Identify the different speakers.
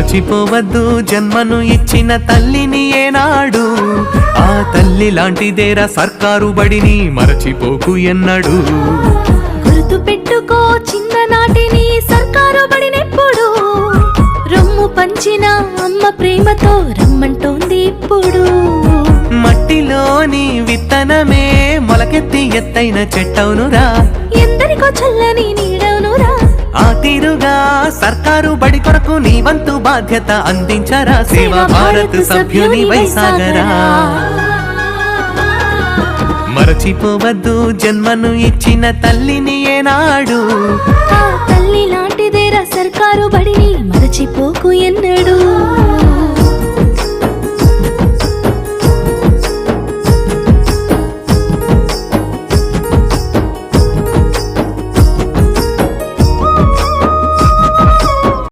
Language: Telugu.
Speaker 1: మరచిపోవద్దు జన్మను ఇచ్చిన తల్లిని ఏనాడు, ఆ తల్లి లాంటిదేరా సర్కారు బడిని మరచిపోకు ఎన్నడు.
Speaker 2: గుర్తు పెట్టుకో చిన్ననాటిని సర్కారు బడినెప్పుడు, రొమ్ము పంచిన అమ్మ ప్రేమతో రమ్మంటోంది ఇప్పుడు.
Speaker 1: మట్టిలోని విత్తనమే మొలకెత్తి ఎత్తైన చెట్టవునురా,
Speaker 2: ఎందరికో చల్లని నీడవునురా.
Speaker 1: ఆ తీరుగా సర్కారు బడి కొరకు నీ వంతు బాధ్యత అందించరా, సేవా భారత్ సభ్యుని వైసాగరా. మరచిపోవద్దు జన్మను ఇచ్చిన తల్లిని ఏనాడు,
Speaker 2: ఆ తల్లి లాంటిదేరా సర్కారు బడిని మరచిపోకు ఎన్నడు.